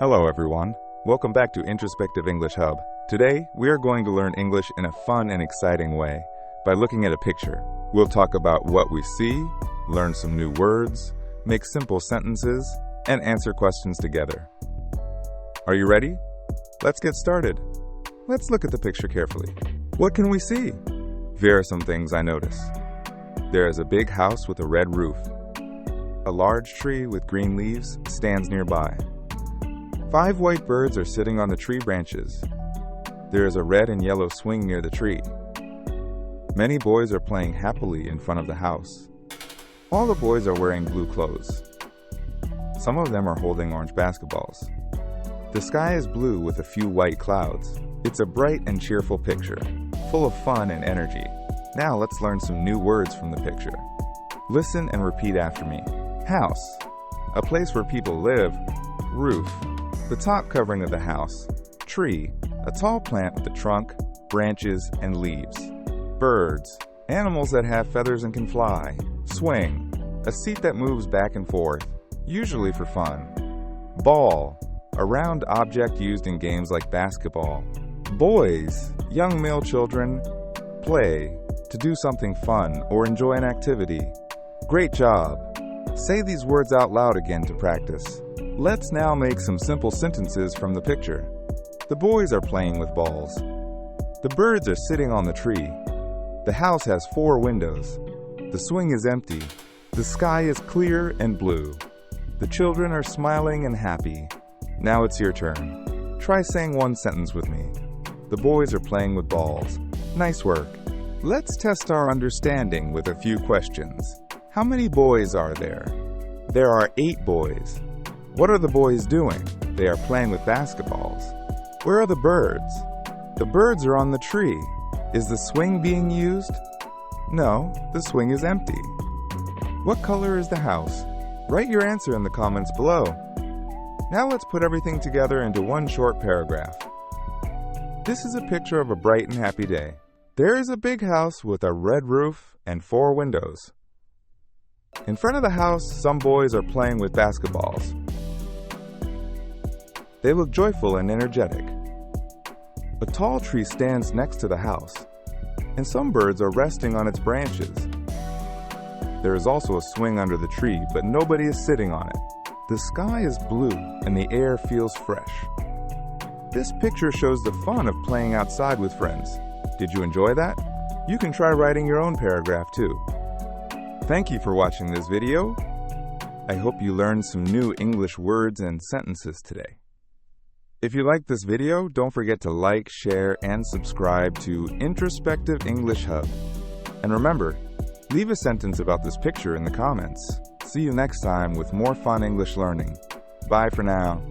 Hello everyone, welcome back to Introspective English Hub. Today, we are going to learn English in a fun and exciting way by looking at a picture. We'll talk about what we see, learn some new words, make simple sentences, and answer questions together. Are you ready? Let's get started. Let's look at the picture carefully. What can we see? Here are some things I notice. There is a big house with a red roof. A large tree with green leaves stands nearby. 5 white birds are sitting on the tree branches. There is a red and yellow swing near the tree. Many boys are playing happily in front of the house. All the boys are wearing blue clothes. Some of them are holding orange basketballs. The sky is blue with a few white clouds. It's a bright and cheerful picture, full of fun and energy. Now let's learn some new words from the picture. Listen and repeat after me. House, a place where people live. Roof, the top covering of the house. Tree, a tall plant with a trunk, branches, and leaves. Birds, animals that have feathers and can fly. Swing, a seat that moves back and forth, usually for fun. Ball, a round object used in games like basketball. Boys, young male children. Play, to do something fun or enjoy an activity. Great job! Say these words out loud again to practice. Let's now make some simple sentences from the picture. The boys are playing with balls. The birds are sitting on the tree. The house has 4 windows. The swing is empty. The sky is clear and blue. The children are smiling and happy. Now it's your turn. Try saying one sentence with me. The boys are playing with balls. Nice work. Let's test our understanding with a few questions. How many boys are there? There are 8 boys. What are the boys doing? They are playing with basketballs. Where are the birds? The birds are on the tree. Is the swing being used? No, the swing is empty. What color is the house? Write your answer in the comments below. Now let's put everything together into one short paragraph. This is a picture of a bright and happy day. There is a big house with a red roof and 4 windows. In front of the house, some boys are playing with basketballs. They look joyful and energetic. A tall tree stands next to the house, and some birds are resting on its branches. There is also a swing under the tree, but nobody is sitting on it. The sky is blue, and the air feels fresh. This picture shows the fun of playing outside with friends. Did you enjoy that? You can try writing your own paragraph too. Thank you for watching this video. I hope you learned some new English words and sentences today. If you liked this video, don't forget to like, share, and subscribe to Introspective English Hub. And remember, leave a sentence about this picture in the comments. See you next time with more fun English learning. Bye for now.